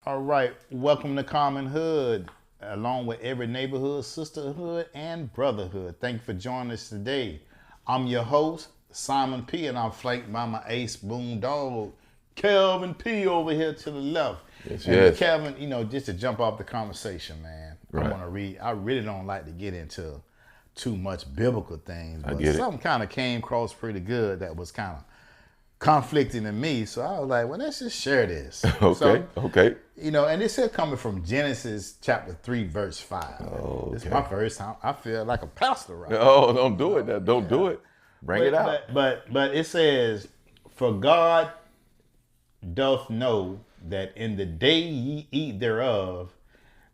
All right, welcome to Common Hood, along with every neighborhood, sisterhood, and brotherhood. Thank you for joining us today. I'm your host, Simon P., and I'm flanked by my ace boom dog, Kelvin P. over here to the left. Yes. Kelvin, just to jump off the conversation, man, Right. I want to read. I really don't like to get into too much biblical things, but get it. something kind of came across pretty good that was kind of conflicting to me. So I was like, well, let's just share this. Okay. And this is coming from Genesis chapter 3, verse 5. Oh, This is okay. my first time. I feel like a pastor right now. Oh, don't do it. Don't do it. Bring it out. But it says, for God doth know that in the day ye eat thereof,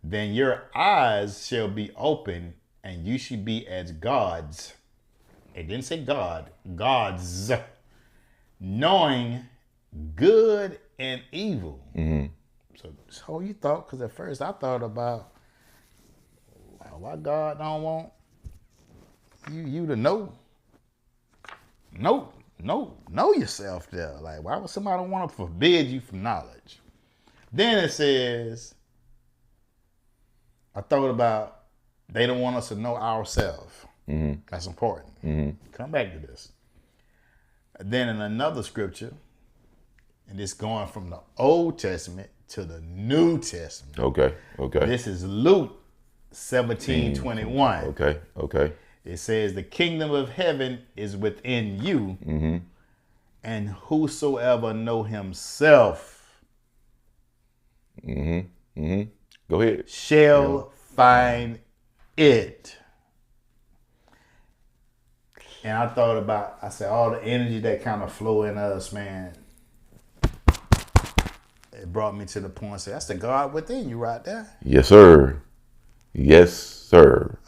then your eyes shall be open, and you shall be as gods. It didn't say God, gods, knowing good and evil. Mm-hmm. So you thought, because at first I thought about, why God don't want you to know yourself there. Like, why would somebody want to forbid you from knowledge? Then it says, I thought about, they don't want us to know ourselves. Mm-hmm. That's important. Mm-hmm. Come back to this. Then in another scripture, and it's going from the Old Testament to the New Testament. Okay. This is Luke 17:21. Okay. It says, the kingdom of heaven is within you, Mm-hmm. and whosoever know himself Go ahead. shall find it. And I thought about, I said, all the energy that kind of flow in us, man, it brought me to the point, say, that's the God within you right there. Yes, sir.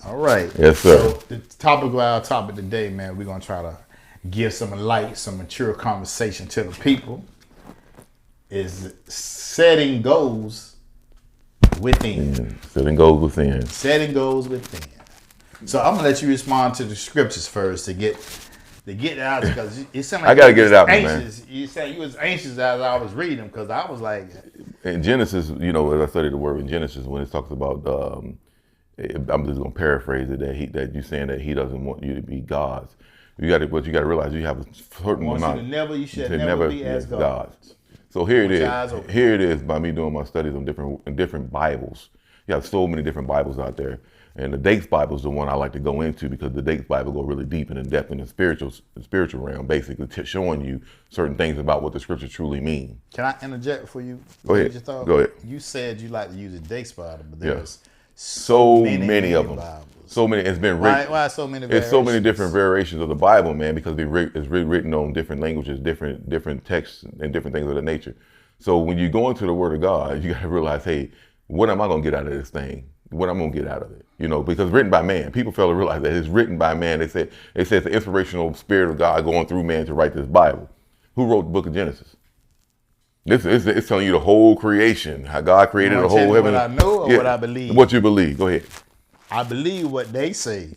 All right. Yes, sir. So the topic of our topic today, man, we're going to try to give some light, some mature conversation to the people, is setting goals within. Setting goals within. Setting goals within. So I'm gonna let you respond to the scriptures first to get it out, because it sounded like I gotta get it out, anxious. Man. You said you was anxious as I was reading them, because I was like, In Genesis, as I studied the word in Genesis, when it talks about, I'm just gonna paraphrase it, that you saying that he doesn't want you to be gods. But you got to realize you have a certain amount. you should never be as gods. So here it is. Here it is. By me doing my studies on different Bibles, you have so many different Bibles out there, and the Dates Bible is the one I like to go into, because the Dates Bible go really deep and in depth in the spiritual realm, basically showing you certain things about what the scripture truly mean. Can I interject for you? Go ahead. Go ahead. You said you like to use a Dates Bible, but there's so many of them. Bibles. So many. It's been written. Why so many? There's so many different variations of the Bible, man, because it's written on different languages, different texts, and different things of that nature. So when you go into the Word of God, you got to realize, hey, what am I going to get out of this thing? What I'm going to get out of it? Because it's written by man. People fail to realize that it's written by man. They say it's the inspirational spirit of God going through man to write this Bible. Who wrote the book of Genesis? It's telling you the whole creation, how God created the whole heaven. What I know or what I believe? What you believe. Go ahead. I believe what they say.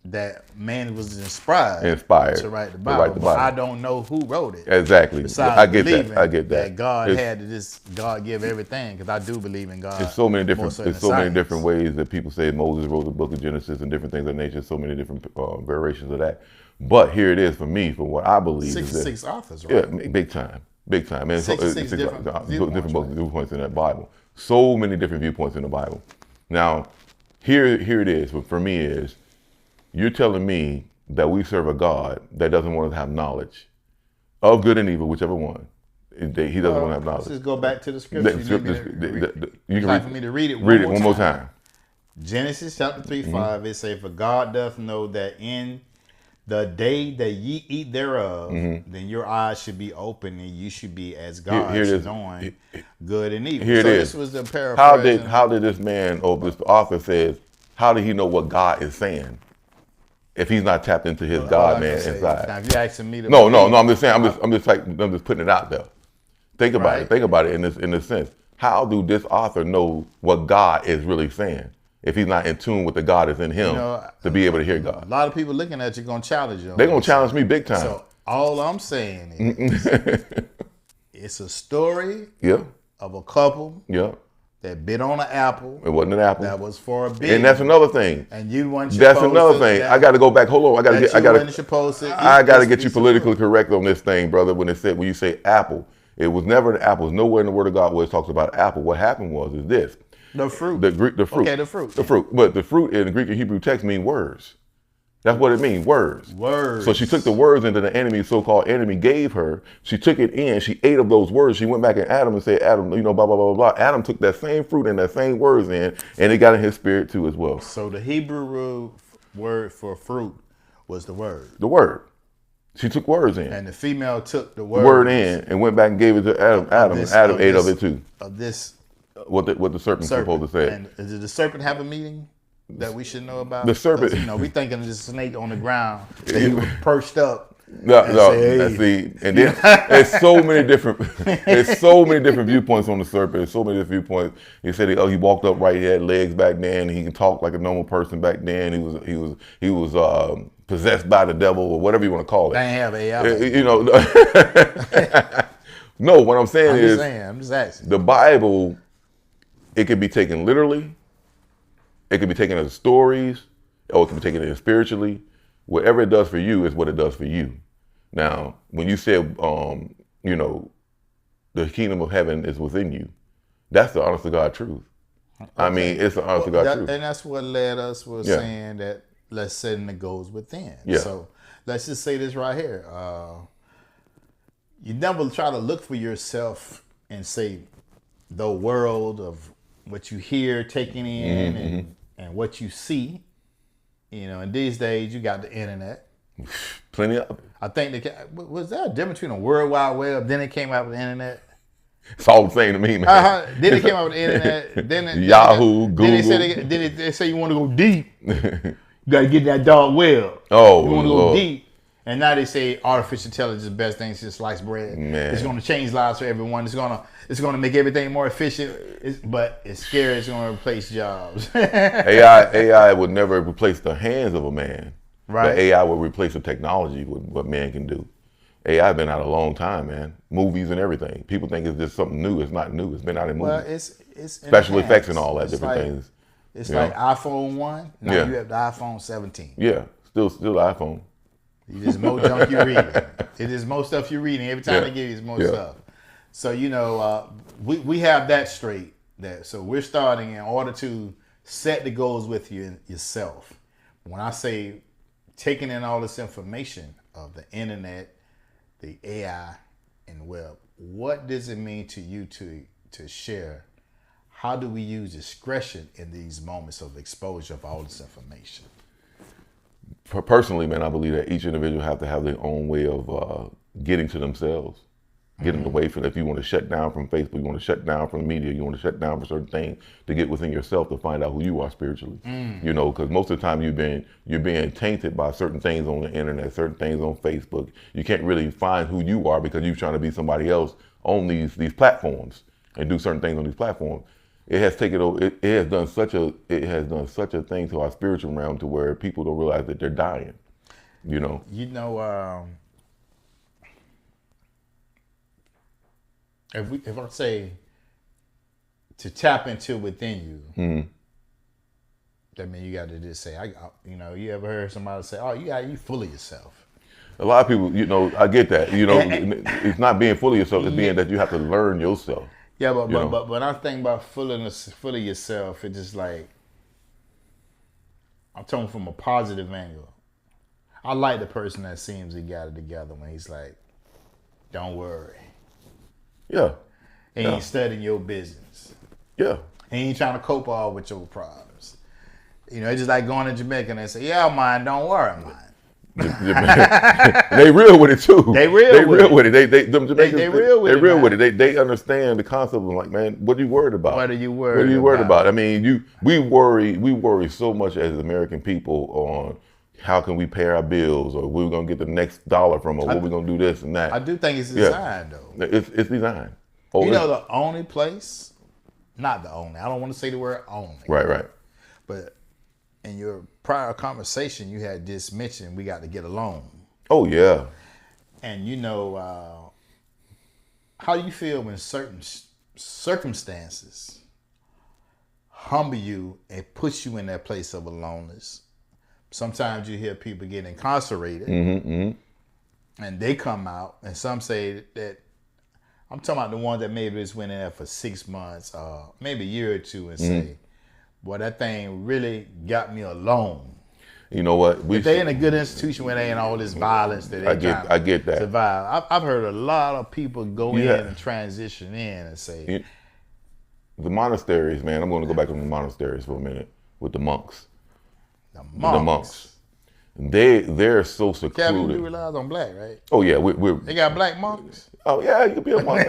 That man was inspired to write the Bible. But I don't know who wrote it. Exactly. I get that. That God had God give everything, because I do believe in God. There's so many different ways that people say Moses wrote the book of Genesis and different things of that nature. So many different variations of that. But here it is for me, for what I believe. 66 authors, right? Yeah, big time. Man, 66 different viewpoints in that Bible. So many different viewpoints in the Bible. Now, here it is. For me is, you're telling me that we serve a God that doesn't want us to have knowledge of good and evil, whichever one. He doesn't want to have knowledge. Let's just go back to the scripture. You can for me to read it one more time. Genesis chapter 3, 5, it says, for God doth know that in the day that ye eat thereof, then your eyes should be open, and you should be as gods, knowing good and evil. Here it is. This was the paraphrase. How did this man, or this author says, how did he know what God is saying if he's not tapped into his God man inside? Now, if you're asking me to No. I'm just saying. I'm just putting it out there. Think about it. Think about it in this sense. How do this author know what God is really saying if he's not in tune with the God that's in him to be able to hear God? A lot of people looking at you going to challenge you. They're going to challenge me big time. So all I'm saying is, it's a story. Yeah. of a couple Yeah. that bit on an apple It wasn't an apple. that was for a bit. And that's another thing. And you weren't That's supposed another to, thing. that, I got to go back. Hold on. I got to get. I got to get you politically correct on this thing, brother. When you say apple, it was never an apple. It's nowhere in the Word of God where it talks about apple. What happened is this: the fruit. the fruit. Okay, the fruit. The fruit. But the fruit in the Greek and Hebrew text mean words. That's what it means, words. Words. So she took the words into the enemy, so-called enemy, gave her. She took it in. She ate of those words. She went back at Adam and said, Adam, blah, blah, blah, blah, blah. Adam took that same fruit and that same words in, and it got in his spirit too as well. So the Hebrew word for fruit was the word. The word. She took words in. And the female took the word in and went back and gave it to Adam. Adam ate of it too. Of this. What the serpent's supposed to say. And did the serpent have a meeting that we should know about? The serpent. We thinking of this snake on the ground that he was perched up. No. See, and then there's so many different viewpoints on the serpent. There's so many different viewpoints. He said he walked upright, he had legs back then, he could talk like a normal person back then. He was possessed by the devil or whatever you want to call it. They ain't have AI. No, what I'm saying is I'm just asking. The Bible, it can be taken literally. It can be taken as stories, or it can be taken as spiritually. Whatever it does for you is what it does for you. Now, when you said, the kingdom of heaven is within you, that's the honest to God truth. Okay. I mean, it's the honest to God truth. And that's what led us saying that let's set in the goals within. Yeah. So let's just say this right here. You never try to look for yourself and say the world of what you hear, taking in, and what you see. In these days, you got the internet. Plenty of it. I think was there a difference between a World Wide Web, then it came out with the internet? It's all the same to me, man. Then it came out with the internet. Then Yahoo, Google. Then they say you want to go deep. You got to get that dark web. Oh, you want to go deep. And now they say artificial intelligence is the best thing since sliced bread. Man. It's going to change lives for everyone. It's going to make everything more efficient. But it's scary. It's going to replace jobs. AI would never replace the hands of a man. Right. But AI will replace the technology with what man can do. AI been out a long time, man. Movies and everything. People think it's just something new. It's not new. It's been out in movies. Well, it's special effects and all that different things. It's like iPhone 1. Now you have the iPhone 17. Yeah, still iPhone. There's more junk you're reading. It is more stuff you're reading. Every time they give you, it's more stuff. So, we have that straight. So we're starting in order to set the goals with you yourself. When I say taking in all this information of the internet, the AI, and the web, what does it mean to you to share? How do we use discretion in these moments of exposure of all this information? Personally, man, I believe that each individual have to have their own way of getting to themselves, getting away from it. If you want to shut down from Facebook, you want to shut down from media, you want to shut down from certain things to get within yourself to find out who you are spiritually. Because most of the time you're being tainted by certain things on the internet, certain things on Facebook. You can't really find who you are because you're trying to be somebody else on these platforms and do certain things on these platforms. It has taken over. It has done such a thing to our spiritual realm to where people don't realize that they're dying. If I say to tap into within you, that means you got to just say, you ever heard somebody say, "Oh, you full of yourself." A lot of people, I get that. It's not being full of yourself; it's being that you have to learn yourself. Yeah, but when I think about full of yourself, it's just like I'm talking from a positive angle. I like the person that seems he got it together when he's like, "Don't worry." Yeah. He ain't studying your business. Yeah. He ain't trying to cope all with your problems. It's just like going to Jamaica and they say, "Yeah, mine, don't worry, mine." They real with it too. They real with it. They real with it. They understand the concept of like, man, what are you worried about? What are you worried about? I mean, we worry so much as American people on how can we pay our bills, or where we're gonna get the next dollar from, or what we're gonna do this and that. I do think it's designed though. It's designed. The only place, not the only. I don't want to say the word only. Right. But in your prior conversation, you had just mentioned we got to get along. Oh yeah. And how do you feel when certain circumstances humble you and push you in that place of aloneness. Sometimes you hear people get incarcerated, and they come out, and some say that, I'm talking about the ones that maybe just went in there for 6 months, maybe a year or two, and say, boy, that thing really got me alone. You know what? If they in a good institution where they ain't all this violence that they I get that. survive. I've heard a lot of people go in and transition in and say, the monasteries, man. I'm going to go back to the monasteries for a minute with the monks. The monks. They're so secluded. Kevin, you realize I'm black, right? Oh yeah, they got black monks. Oh yeah, you could be a monk.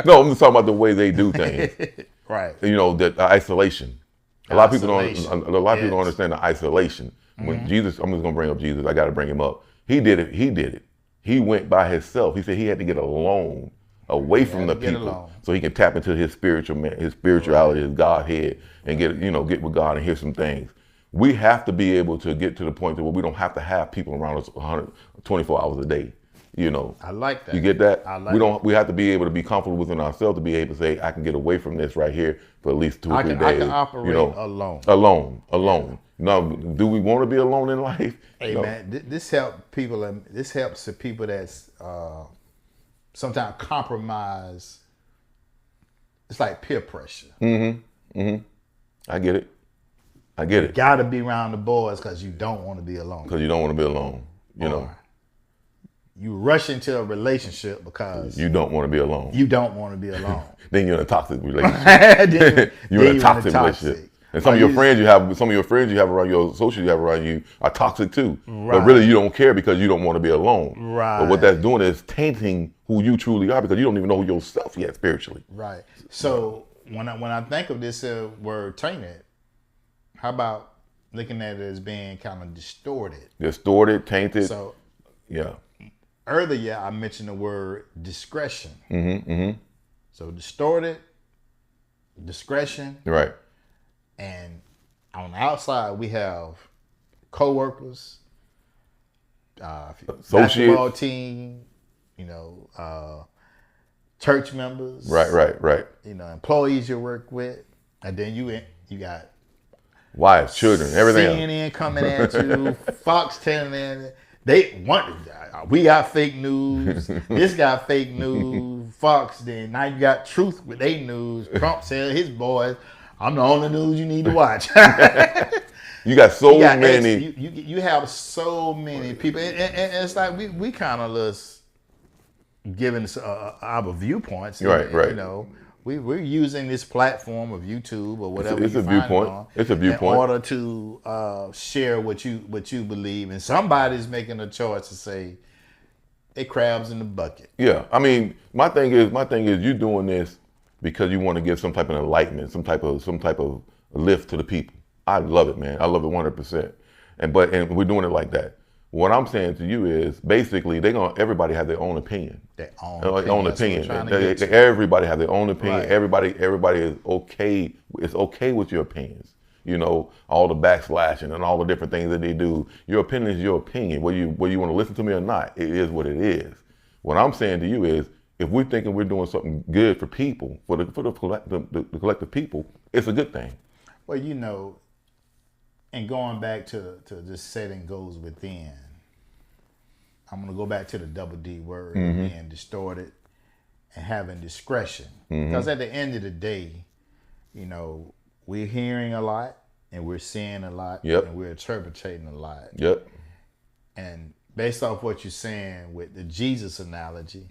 No, I'm just talking about the way they do things. Right. You know, that isolation. A lot of people don't understand the isolation. When Jesus, I'm just gonna bring up Jesus. I got to bring him up. He did it. He went by himself. He said he had to get alone, away from the people, so he can tap into his spirituality, his Godhead, and get with God and hear some things. We have to be able to get to the point where we don't have to have people around us 24 hours a day. You know, I like that. You get that? I like that. We have to be able to be comfortable within ourselves to be able to say, I can get away from this right here for at least 2 or 3 days. I can operate alone. Alone. Now, do we want to be alone in life? Hey, no. Man, this helps people. This helps the people that's sometimes compromise. It's like peer pressure. I get it. You got to be around the boys because you don't want to be alone. You know. You rush into a relationship because you don't want to be alone. Then you're in a toxic relationship. You're in a toxic relationship. And some of your friends you have around you, associates you have around you are toxic too. Right. But really you don't care because you don't want to be alone. Right. But what that's doing is tainting who you truly are because you don't even know yourself yet spiritually. Right. So when I think of this word tainted, how about looking at it as being kind of distorted? Distorted, tainted. So yeah. Earlier, I mentioned the word discretion. So distorted, discretion. Right. And on the outside, we have co-workers, basketball team, church members. Right. Employees you work with. And then you got wives, children, everything. CNN coming at you, Fox telling in. We got fake news. This got fake news. Fox. Then now you got truth with their news. Trump said his boys, "I'm the only news you need to watch." You got many. You have so many people, and it's like we kind of just giving our viewpoints. Right. We're using this platform of YouTube or whatever. It's a viewpoint. It's a viewpoint in order to share what you believe, and somebody's making a choice to say they crabs in the bucket. Yeah, I mean, my thing is, you doing this because you want to give some type of enlightenment, some type of lift to the people. I love it, man. I love it 100%. And we're doing it like that. What I'm saying to you is basically everybody has their own opinion. Their own opinion. Everybody has their own opinion. Right. Everybody is okay. It's okay with your opinions. All the backslashing and all the different things that they do. Your opinion is your opinion. Whether you want to listen to me or not, it is what it is. What I'm saying to you is, if we're thinking we're doing something good for people, for the collective people, it's a good thing. Well, and going back to this setting goes within, I'm going to go back to the double D word, being distorted and having discretion. Because at the end of the day, we're hearing a lot and we're seeing a lot and we're interpreting a lot. Yep. And based off what you're saying with the Jesus analogy,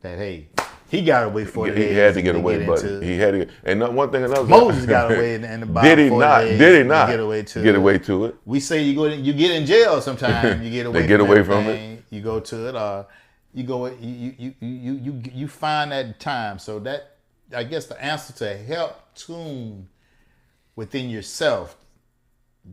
that, hey, he got away for He had to get away, but he had to. And one thing, another. Moses got away in the Bible. Did he not? Get away to it. We say you get in jail sometimes. You get away. They get away from it. You go to it, or you find that time. So that, I guess, the answer to help tune within yourself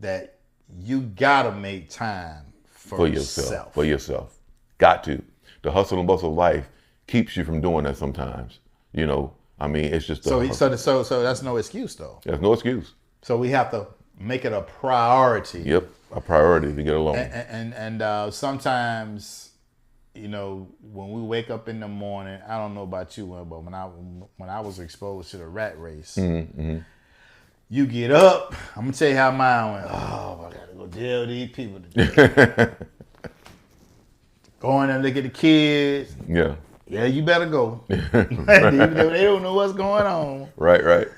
that you gotta make time for yourself. For yourself, got to. The hustle and bustle of life keeps you from doing that sometimes. I mean, it's just so that's no excuse though. There's no excuse. So we have to make it a priority. Yep, a priority to get along. And sometimes you know, when we wake up in the morning, I don't know about you, but when I was exposed to the rat race, you get up. I'm gonna tell you how mine went. Oh, I gotta go deal with these people today. Go in and look at the kids. Yeah. Yeah, you better go. They don't know what's going on. Right.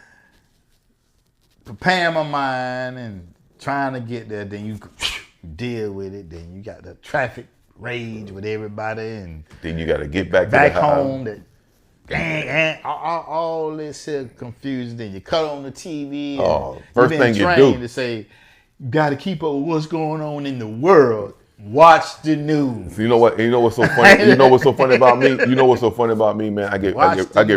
Preparing my mind and trying to get there. Then you deal with it. Then you got the traffic rage with everybody, and then you got to get back to the home. All this confusion. Then you cut on the TV. Oh, first thing you do to say, you got to keep up with what's going on in the world. Watch the news. You know what? You know what's so funny? You know what's so funny about me? You know what's so funny about me, man? I get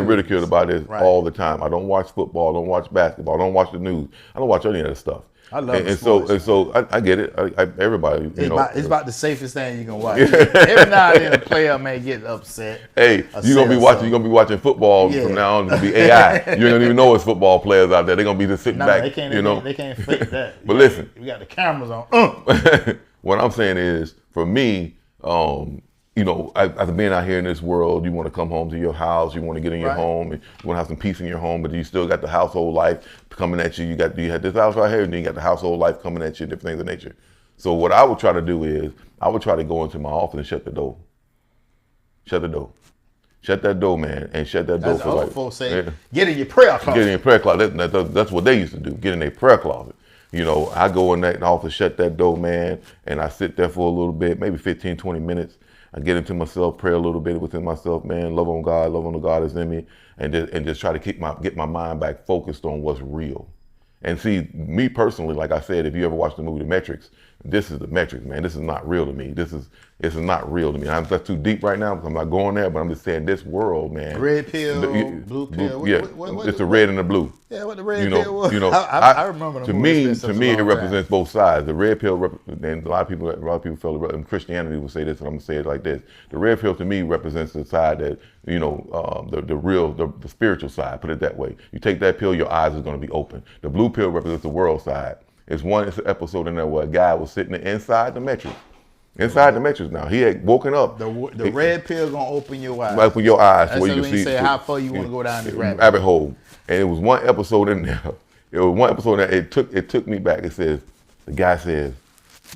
ridiculed about this all the time. I don't watch football. I don't watch basketball. I don't watch the news. I don't watch any of that stuff. I love it. So I get it. Everybody, it's about the safest thing you can watch. Every now and then a player may get upset. Hey, you're gonna be watching football from now on. It's gonna be AI. You don't even know it's football players out there. They're gonna be just sitting back. They can't fake that. But listen, we got the cameras on. What I'm saying is, for me, after being out here in this world, you want to come home to your house, you want to get in your home, and you want to have some peace in your home, but you still got the household life coming at you. You had this house right here, and then you got the household life coming at you, different things of nature. So what I would try to do is, I would try to go into my office and shut the door. Shut the door. Shut that door, man, and shut that door. As the folks say, get in your prayer closet. Get in your prayer closet. That's what they used to do, get in their prayer closet. I go in that office, shut that door, man, and I sit there for a little bit, maybe 15, 20 minutes. I get into myself, pray a little bit within myself, man, love on the God is in me, and just try to get my mind back focused on what's real. And see, me personally, like I said, if you ever watched the movie The Metrics, this is the metrics, man. This is not real to me. This is not real to me. That's too deep right now because I'm not going there, but I'm just saying this world, man. Red pill, blue pill. It's the red and the blue. Yeah, what the red pill was. I remember the movie. To me, it represents both sides. The red pill, and a lot of people feel in Christianity will say this, and I'm gonna say it like this: the red pill to me represents the side that the spiritual side. Put it that way. You take that pill, your eyes are gonna be open. The blue pill represents the world side. It's an episode in there where a guy was sitting inside the Matrix. Inside the Matrix now. He had woken up. The red pill gonna open your eyes. Open your eyes. That's so you can see say how far you want to go down the rabbit hole. And it was one episode in there. It was one episode that it took me back. It says, the guy says,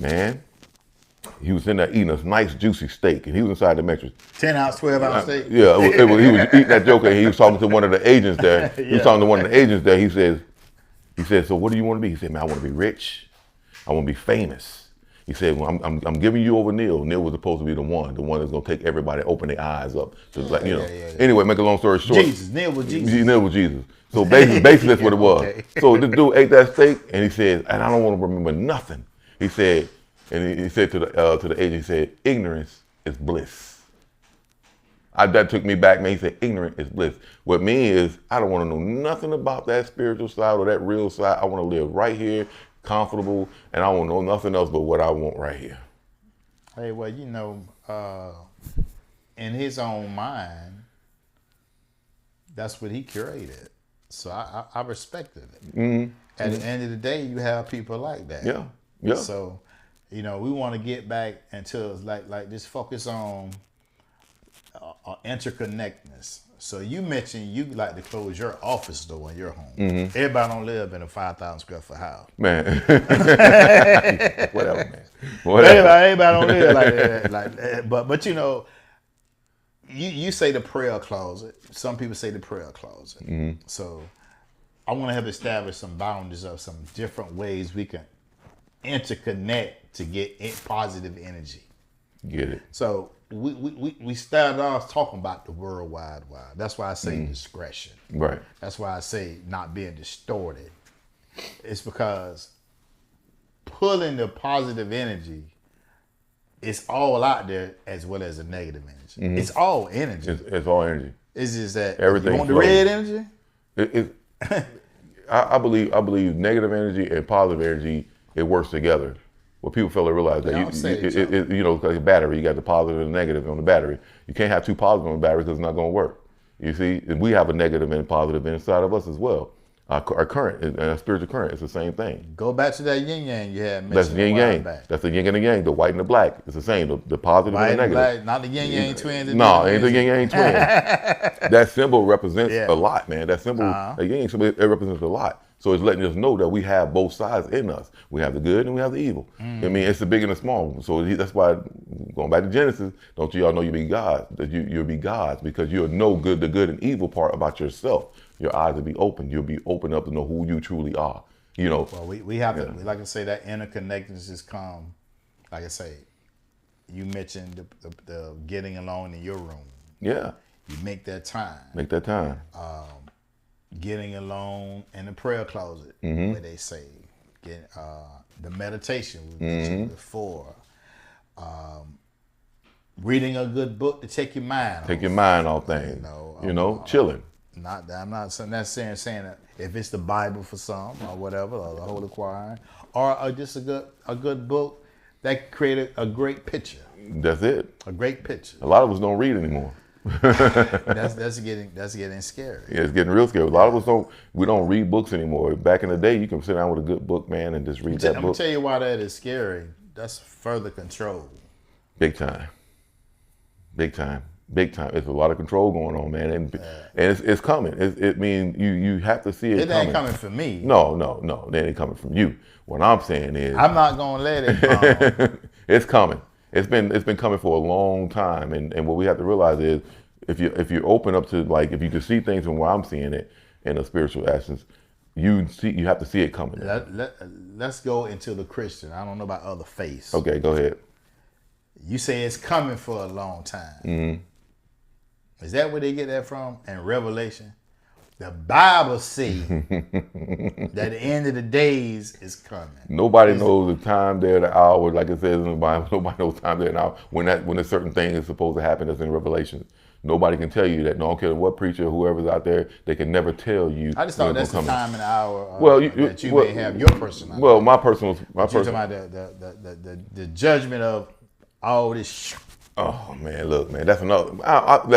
man, he was in there eating a nice juicy steak, and he was inside the Matrix. 10-ounce, 12-ounce steak. Yeah, he was eating that joke, and he was talking to one of the agents there. He was talking to one of the agents there. He said, so what do you want to be? He said, man, I want to be rich. I want to be famous. He said, well, I'm giving you over Neil. Neil was supposed to be the one that's going to take everybody, open their eyes up. So Anyway, make a long story short. Neil was Jesus. Neil was Jesus. So basically that's what it was. Okay. So this dude ate that steak, and he said, and I don't want to remember nothing. He said, and he said to the agent, he said, ignorance is bliss. That took me back, man. He said, ignorant is bliss. What me is, I don't want to know nothing about that spiritual side or that real side. I want to live right here, comfortable, and I won't know nothing else but what I want right here. Hey, well, in his own mind, that's what he curated. So I respected it. Mm-hmm. At the end of the day, you have people like that. Yeah. So, we want to get back into like just focus on interconnectedness. So you mentioned you like to close your office door in your home. Mm-hmm. Everybody don't live in a 5,000 square foot house. Man. Whatever, man. Whatever. Everybody don't live like that. But you say the prayer closet. Some people say the prayer closet. Mm-hmm. So I want to have established some boundaries of some different ways we can interconnect to get positive energy. Get it. So we started off talking about the World Wide Wide. That's why I say discretion. Right. That's why I say not being distorted. It's because pulling the positive energy, it's all out there as well as the negative energy. Mm-hmm. It's all energy. It's all energy. It's just that everything. You want the red energy? I believe negative energy and positive energy, it works together. Well, people fail to realize that like a battery, you got the positive and the negative on the battery. You can't have two positives on the battery because it's not going to work. You see, and we have a negative and positive inside of us as well. Our current, our spiritual current, it's the same thing. Go back to that yin yang you had That's mentioned yin a while yang. back. That's the yin and the yang, the white and the black. It's the same, the positive White and the and negative. black, not the yin yang twins. No, ain't the yin yang twin. That symbol represents Yeah. a lot, man. That symbol, the yin symbol, it represents a lot. So it's letting us know that we have both sides in us. We have the good and we have the evil. I mean, it's the big and the small. So that's why, going back to Genesis, don't you all know you be gods? That you'll be gods because you'll know the good and evil part about yourself. Your eyes will be open. You'll be open up to know who you truly are. You know. Well, we have to, like I say, that interconnectedness has come. Like I say, you mentioned the getting alone in your room. Yeah. You make that time. Make that time. Getting alone in the prayer closet, where they say, the meditation we mentioned before. Reading a good book to take your mind Take off. your mind off things. Chilling. I'm not saying that if it's the Bible for some or whatever, or the Holy Quran, or just a good book that created a great picture. That's it. A great picture. A lot of us don't read anymore. That's getting scary. Yeah, it's getting real scary. A lot of us don't read books anymore. Back in the day, you can sit down with a good book, man, and just read that book. I'm gonna tell you why that is scary. That's further control. Big time. Big time. Big time. It's a lot of control going on, man, and it's coming. It means you have to see it. It ain't coming from me. No. It ain't coming from you. What I'm saying is, I'm not gonna let it come. It's coming. It's been coming for a long time, and what we have to realize is if you open up to, like, if you can see things from where I'm seeing it in a spiritual essence, you have to see it coming. Let's go into the Christian. I don't know about other faiths. Okay, go ahead. You say it's coming for a long time. Mm-hmm. Is that where they get that from? And Revelation, the Bible says that the end of the days is coming. Nobody knows the time, day, or the hour, like it says in the Bible. Nobody knows the time, day, and hour when a certain thing is supposed to happen. That's in Revelation. Nobody can tell you that. No, I don't care what preacher, whoever's out there, they can never tell you. I just thought that's the time and the hour that you may have your personal. Well, my personal. You're talking about the judgment of all this. Oh man, look, man, that's another.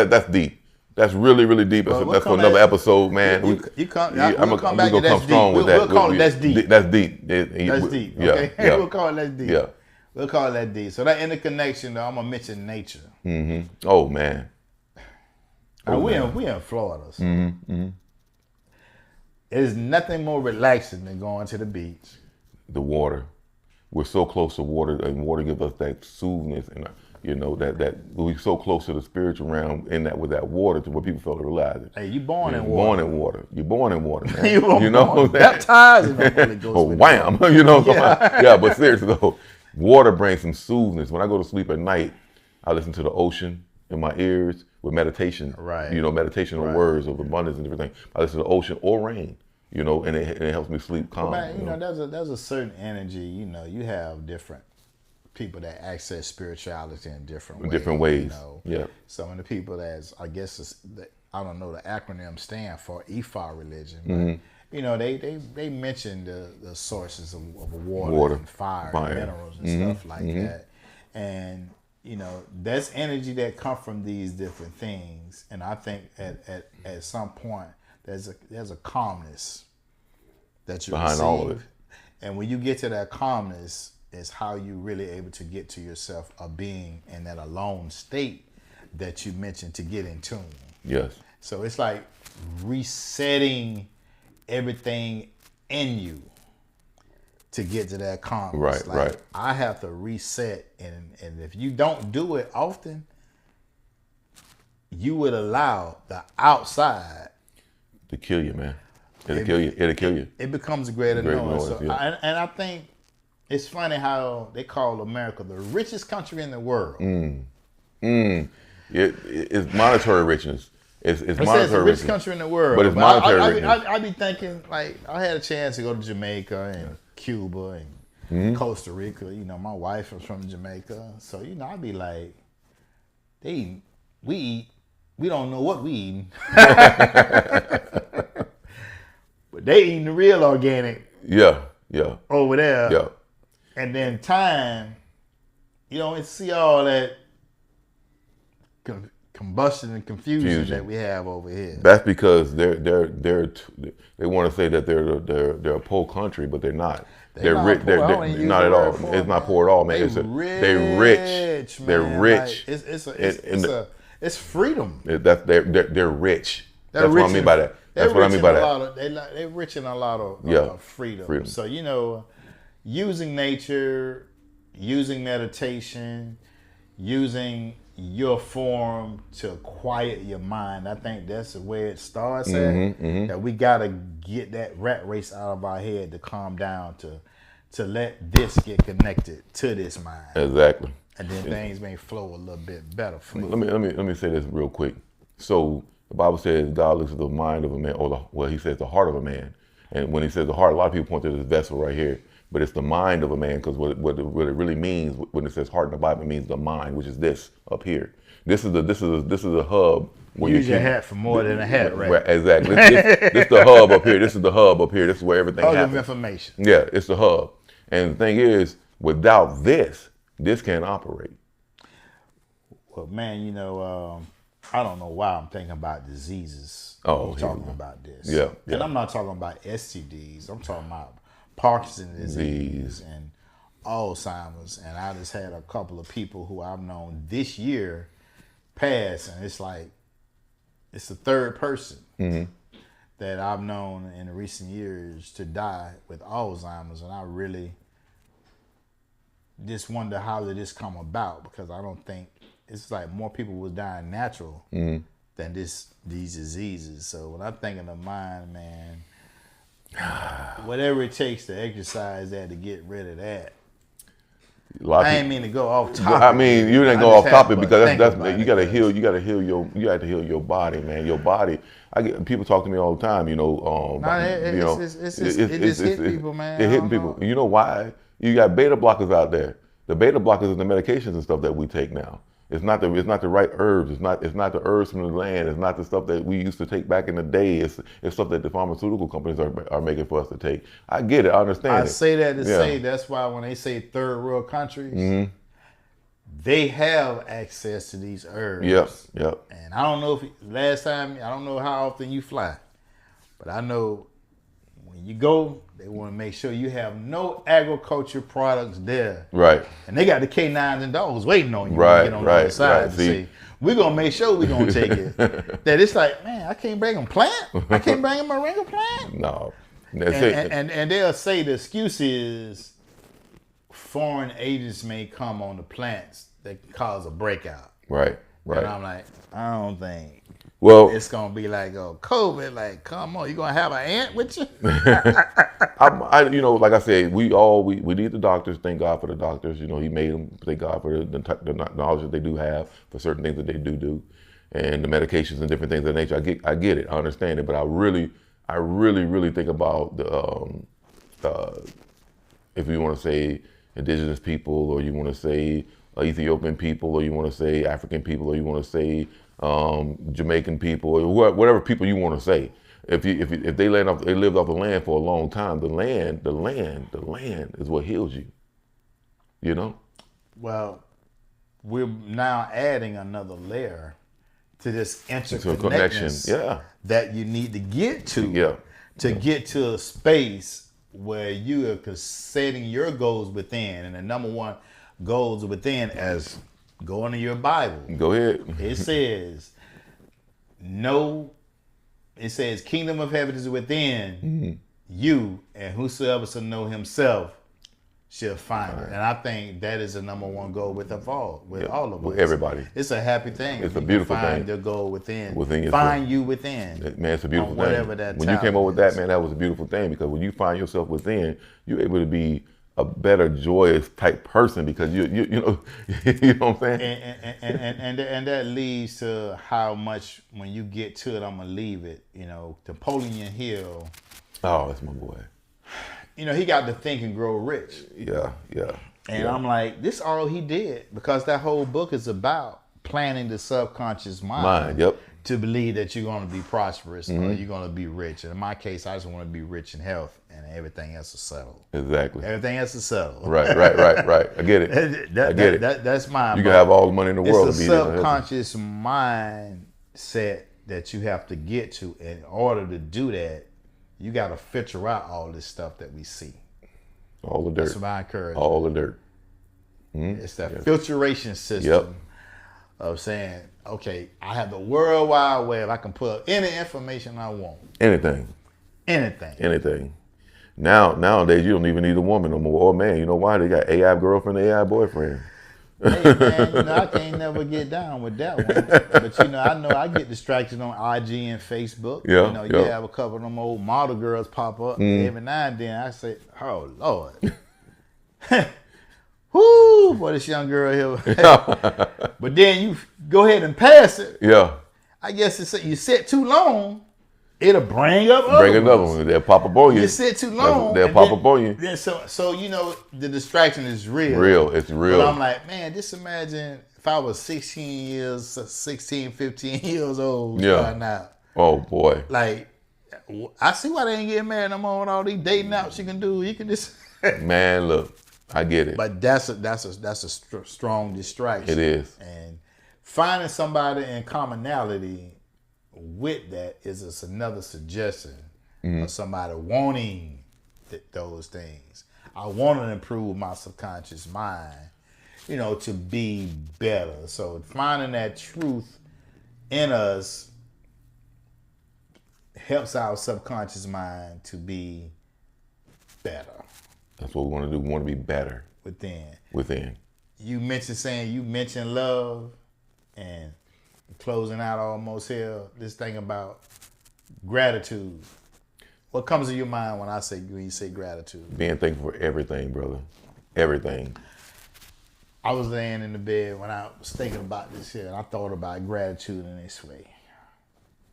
That's deep. That's really, really deep. That's for another episode, man. We'll come back to that's deep. We'll call it that's deep. That's deep. That's deep. Okay, yeah. We'll call it that's deep. Yeah, we'll call it that deep. So that interconnection, though, I'm gonna mention nature. Mm-hmm. Oh man. Now, we in Florida. So there's nothing more relaxing than going to the beach. The water. We're so close to water, and water gives us that soothingness, and that we're so close to the spiritual realm in that with that water to where people fail to realize it. Hey, you born in water. Born in water. You're born in water, man. You know, baptized in the Holy Ghost. Oh, wham! But seriously though, water brings some soothingness. When I go to sleep at night, I listen to the ocean in my ears with meditation. Right. Meditation of words of abundance and everything. I listen to the ocean or rain. And it helps me sleep calm. Well, man, there's a certain energy. You have different people that access spirituality in different ways. Yeah. Some of the people I guess I don't know the acronym stand for Ifa religion. But, they mention the sources of water and fire and minerals and stuff like that. And that's energy that come from these different things. And I think at some point there's a calmness that you behind receive. all of it. And when you get to that calmness is how you really able to get to yourself of being in that alone state that you mentioned to get in tune. Yes. So it's like resetting everything in you to get to that calmness. Right. I have to reset, and if you don't do it often, you would allow the outside to kill you, man. It'll kill you. It becomes a greater noise. So yeah. and I think it's funny how they call America the richest country in the world. It's monetary richness. It's monetary it's the richest country in the world. But it's monetary richness. I be thinking, like, I had a chance to go to Jamaica and Cuba and Costa Rica. My wife is from Jamaica. So, I'd be like, we don't know what we eating. But they eating the real organic. Yeah. Over there. Yeah. And then time, you don't see all that combustion and confusion that we have over here. That's because they want to say that they're a poor country, but they're not. They're rich. They're not at all. It's not poor at all, man. They're rich. Man. They're rich. Like, it's freedom. They're rich. That's what I mean by that. That's what I mean by that. They're rich in a lot of freedom. So, you know, using nature, using meditation, using your form to quiet your mind. I think that's where it starts at. That we gotta get that rat race out of our head to calm down, to let this get connected to this mind. Exactly. And then things may flow a little bit better for you. Let me say this real quick. So the Bible says God looks at the mind of a man, he says the heart of a man. And when he says the heart, a lot of people point to this vessel right here, but it's the mind of a man, because what it really means when it says heart in the Bible, it means the mind, which is this up here. This is the hub. Where Use your hat for more than a hat, right? Exactly. This is the hub up here. This is the hub up here. This is where everything happens. Hub of information. Yeah, it's the hub. And the thing is, without this can't operate. Well, man, you know, I don't know why I'm thinking about diseases. Talking about this. Yeah. And I'm not talking about STDs. I'm talking about Parkinson's disease and Alzheimer's. And I just had a couple of people who I've known this year pass, and it's like it's the third person that I've known in recent years to die with Alzheimer's, and I really just wonder how did this come about, because I don't think it's like more people was dying natural than these diseases. So when I'm thinking of mine, man, whatever it takes to exercise that to get rid of that. I ain't mean to go off topic. I mean, you didn't go off topic because that's you gotta heal. You have to heal your body, man. Your body. People talk to me all the time. You know, it just hit people, man. It hitting people. You know why? You got beta blockers out there. The beta blockers are the medications and stuff that we take now. It's not the right herbs. It's not the herbs from the land. It's not the stuff that we used to take back in the day. It's stuff that the pharmaceutical companies are making for us to take. I get it. I understand. I say that to say that's why when they say third world countries, they have access to these herbs. Yep. And I don't know if last time, I don't know how often you fly, but I know when you go, they want to make sure you have no agriculture products there. Right. And they got the K9s and dogs waiting on you when you get on the other side to say, we're going to make sure we're going to take it. That it's like, man, I can't bring them plant. I can't bring them moringa plant. No. And they'll say the excuse is foreign agents may come on the plants that can cause a breakout. Right. And I'm like, I don't think it's gonna be like COVID. Like, come on, you gonna have an ant with you? You know, like I said, we need the doctors. Thank God for the doctors. You know, He made them. Thank God for the knowledge that they do have for certain things that they do, and the medications and different things of that nature. I get it. I understand it. But I really think about the if you want to say indigenous people, or you want to say Ethiopian people, or you want to say African people, or you want to say Jamaican people, or whatever people you want to say. If they lived off the land for a long time, the land is what heals you. You know. Well, we're now adding another layer to this interconnection that you need to get to get to a space where you are setting your goals within, and the number one goals within, as go into your Bible. Go ahead. It says, it says, kingdom of heaven is within you, and whosoever shall know himself shall find it. And I think that is the number one goal with all of us. With everybody. It's a happy thing. It's a beautiful thing. Find your goal within yourself. Find you within. Man, it's a beautiful thing. Whatever that when you came up with that, man, that was a beautiful thing, because when you find yourself within, you're able to be a better, joyous type person, because you know you know what I'm saying. And that leads to how much when you get to it, I'm gonna leave it. You know, Napoleon Hill. Oh, that's my boy. You know, he got to Think and Grow Rich. Yeah. And I'm like, this all he did, because that whole book is about planning the subconscious Mind, yep. to believe that you're going to be prosperous or you're going to be rich. And in my case, I just want to be rich in health, and everything else is settled. Exactly. Everything else is settled. Right. I get it. I get it. That's mine. You can have all the money in the world. It's a subconscious mindset that you have to get to. In order to do that, you got to filter out all this stuff that we see. All the dirt. That's what I encourage. All the dirt. It's that filtration system of saying, okay, I have the World Wide Web. I can put up any information I want. Anything. Nowadays, you don't even need a woman no more or a man. You know why? They got AI girlfriend, AI boyfriend. Hey man, I can't never get down with that one. But I know I get distracted on IG and Facebook. Yeah, You have a couple of them old model girls pop up. And every now and then I say, oh Lord. Whoo, boy, this young girl here. But then you go ahead and pass it. Yeah. I guess you sit too long, it'll bring up another one. They'll pop up on you. You sit too long. They'll pop up on you. Then so the distraction is real. It's real. But I'm like, man, just imagine if I was 15 years old right now. Oh boy. Like, I see why they ain't getting married no more with all these dating apps you can do. You can just man, look, I get it. But that's a strong distraction. It is. And finding somebody in commonality with that is another suggestion of somebody wanting those things. I want to improve my subconscious mind, to be better. So finding that truth in us helps our subconscious mind to be better. That's what we want to do. We want to be better. Within. You mentioned love, and closing out almost here, this thing about gratitude. What comes to your mind when you say gratitude? Being thankful for everything, brother. Everything. I was laying in the bed when I was thinking about this here, and I thought about gratitude in this way.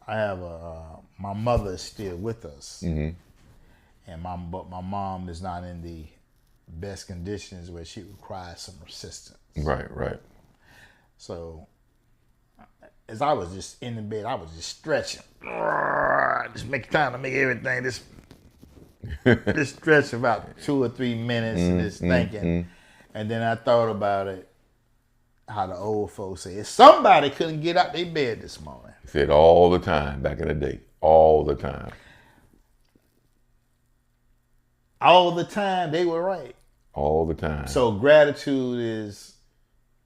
I have my mother is still with us, and but my mom is not in the best conditions where she requires some assistance. Right. So as I was just in the bed, I was just stretching, just make time to make everything just stretch about 2 or 3 minutes, just thinking, and then I thought about it. How the old folks say, if somebody couldn't get out their bed this morning. He said all the time back in the day. All the time. All the time, they were right. All the time. So gratitude is,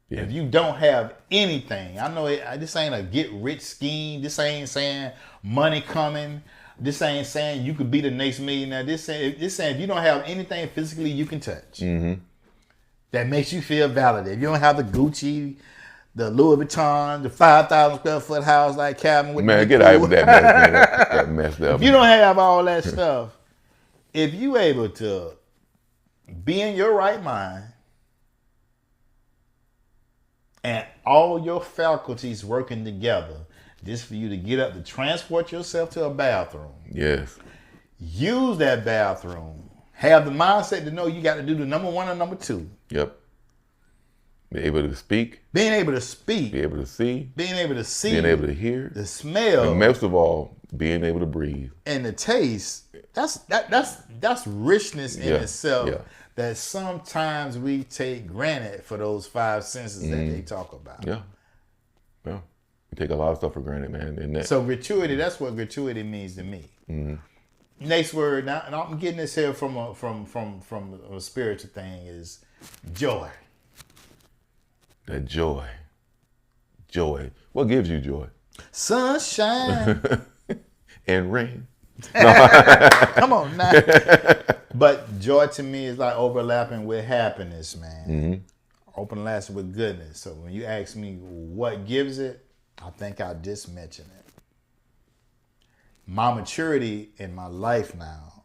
if you don't have anything, I know this ain't a get rich scheme. This ain't saying money coming. This ain't saying you could be the next millionaire. This saying if you don't have anything physically you can touch. That makes you feel validated. If you don't have the Gucci, the Louis Vuitton, the 5,000 square foot house like Calvin with man, get out with that mess, man. That messed up. If you don't have all that stuff, if you able to be in your right mind and all your faculties working together, just for you to get up to transport yourself to a bathroom. Yes. Use that bathroom. Have the mindset to know you got to do the number 1 and number 2. Yep. Be able to speak. Being able to speak. Be able to see. Being able to see. Being able to hear. The smell. And most of all, being able to breathe. And the taste. That's richness in itself. Yeah. That sometimes we take granted for those 5 senses that they talk about. Yeah. Yeah. We take a lot of stuff for granted, man. And so gratuity, that's what gratuity means to me. Next word, now, and I'm getting this here from a spiritual thing, is joy. That joy. Joy. What gives you joy? Sunshine. And rain. Come on now. But joy to me is like overlapping with happiness, man. Overlapping with goodness. So when you ask me what gives it, I think I just mentioned it. My maturity in my life now,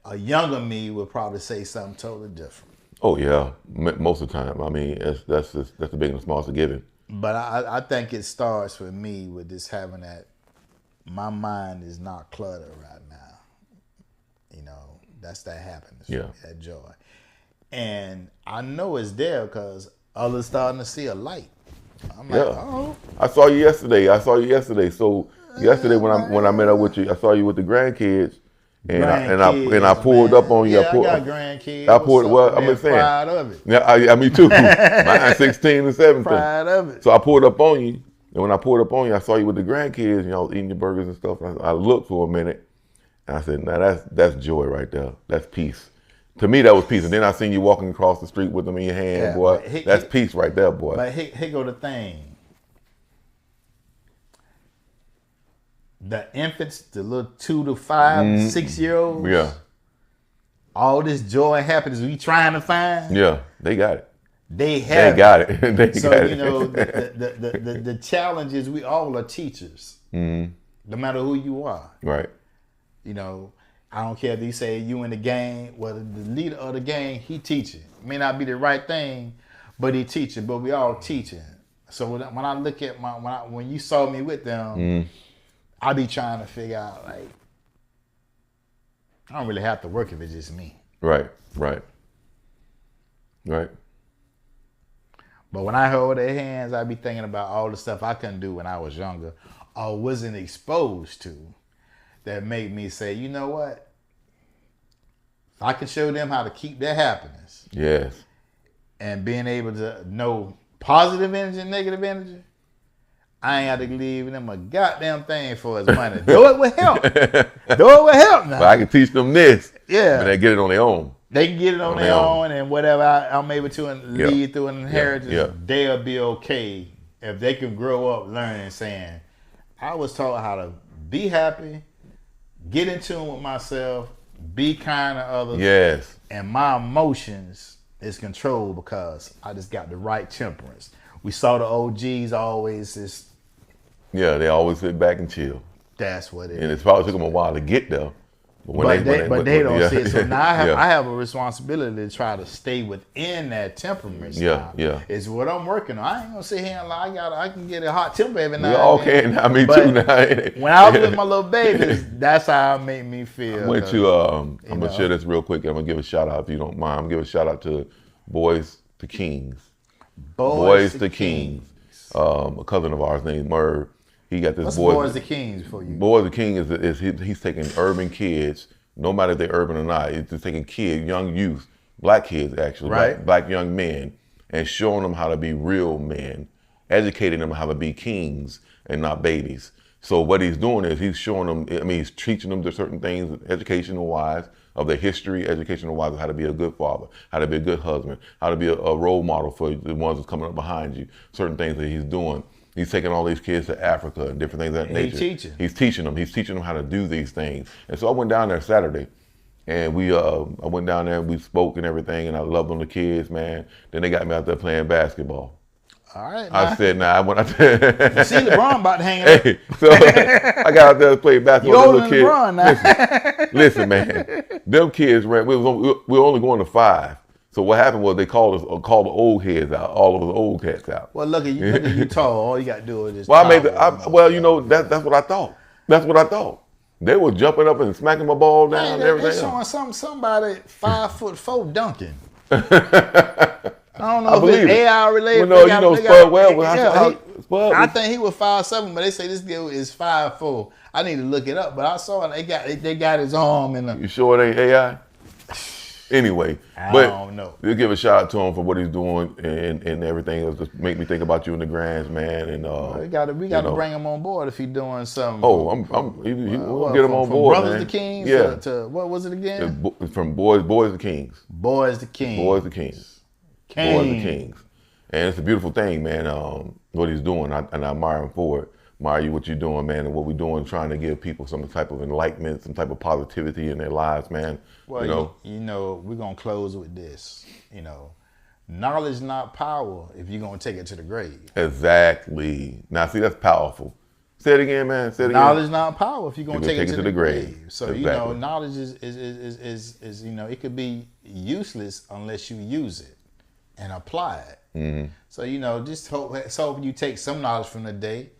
a younger me would probably say something totally different. Oh yeah, most of the time. I mean, that's the big and the smallest of giving. But I think it starts for me with just having that. My mind is not cluttered right now. That's that happiness. Yeah. That joy. And I know it's there because others starting to see a light. I'm like, Yeah. oh, I saw you yesterday. So yesterday when I met up with you, I saw you with the grandkids, and I grandkids, pulled up man. on you. Yeah, I got grandkids. I What's pulled. up, Well, I'm man? just saying. Proud of it. Yeah, me too. Mine 16 and 17. Proud of it. So I pulled up on you, and when I pulled up on you, I saw you with the grandkids. You know, eating your burgers and stuff. I looked for a minute, and I said, "Now that's joy right there. That's peace." To me, that was peace. And then I seen you walking across the street with them in your hand, Yeah, boy. That's peace right there, boy. But here go the thing. The infants, the little 2 to 5, 6-year-olds. Yeah, All this joy and happiness we trying to find. yeah, they got it. They have. They got it. They So got you know it. the challenge is we all are teachers, no matter who you are. Right. You know, I don't care if you say you in the gang. Well, the leader of the gang, he teaching. May not be the right thing, but he teaching. But we all teaching. So when I look at when you saw me with them, I be trying to figure out like I don't really have to work if it's just me. Right. Right. Right. But when I hold their hands, I be thinking about all the stuff I couldn't do when I was younger or wasn't exposed to that made me say, you know what? If I can show them how to keep their happiness Yes. and being able to know positive energy and negative energy, I ain't got to leave them a goddamn thing for his money. Do it with help. Do it with help now. But I can teach them this. Yeah. But they get it on their own. They can get it on their own, and whatever I'm able to lead through an inheritance, Yeah. they'll be okay if they can grow up learning, saying, I was taught how to be happy, get in tune with myself, be kind to others, Yes. and my emotions is controlled because I just got the right temperance. We saw the OGs always just, Yeah, they always sit back and chill. that's what it And is. it probably took them a while to get there. But they don't see it. So now yeah. I have a responsibility to try to stay within that temperament. Yeah, yeah. It's what I'm working on. I ain't gonna sit here and lie. I can get a hot temper every now We and all then. can. I mean, But too now. when I was with my little babies, that's how it made me feel. I went to, I'm going to share this real quick. I'm going to give a shout out if you don't mind. I'm going to give a shout out to Boys to Kings. Boys to Kings. A cousin of ours named Merv. He got this What's Boys the Kings for you? Boys the King he's taking urban kids, no matter if they're urban or not. He's just taking kids, young youth, black kids actually, Right. black young men, and showing them how to be real men, educating them how to be kings and not babies. So what he's doing is he's showing them, I mean, he's teaching them to certain things, educational wise, of their history, educational wise, of how to be a good father, how to be a good husband, how to be a role model for the ones that's coming up behind you, certain things that he's doing. He's taking all these kids to Africa and different things of that nature. He's teaching them. He's teaching them how to do these things. And so I went down there Saturday, and I went down there and we spoke and everything, and I loved on the kids, man. Then they got me out there playing basketball. All right. I said, nah, I went out there. You see LeBron about to hang it up. Hey, so I got out there to play basketball. You older than LeBron now. Listen, man, them kids ran. We were only going to 5. So what happened was they called the old heads out, all of us old cats out. Well, look at you tall. All you got to do is just. Well, that's what I thought. That's what I thought. They were jumping up and smacking my ball down and everything. They're showing somebody 5'4" dunking. I don't know if it's AI related. Well, no, Spud I think he was 5'7", but they say this dude is 5'4". I need to look it up, but I saw it. They got his arm in the. You sure it ain't AI? Anyway, I don't know. We'll give a shout out to him for what he's doing and everything. It'll just make me think about you and the Grands, man. And we got to bring him on board if he's doing something. Oh, we'll get him on board, Brothers man. the Kings. Yeah. To what was it again? From Boys the Kings. Boys the Kings. Boys the Kings. Boys the Kings. And it's a beautiful thing, man. What he's doing, and I admire him for it. Admire you what you're doing, man, and what we're doing, trying to give people some type of enlightenment, some type of positivity in their lives, man. Well, you know, we're gonna close with this. You know, knowledge not power if you're gonna take it to the grave. Exactly. Now, see, that's powerful. Say it again, man. Say it again. Knowledge not power if you're gonna take it to the grave. So exactly. You know, knowledge is you know, it could be useless unless you use it and apply it. Mm-hmm. So you know, just hope you take some knowledge from the day.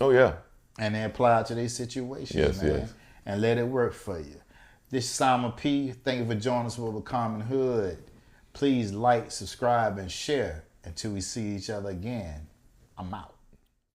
Oh yeah. And then apply it to these situations, man. Yes. And let it work for you. This is Simon P. Thank you for joining us with a Common Hood Please like, subscribe, and share. Until we see each other again, I'm out.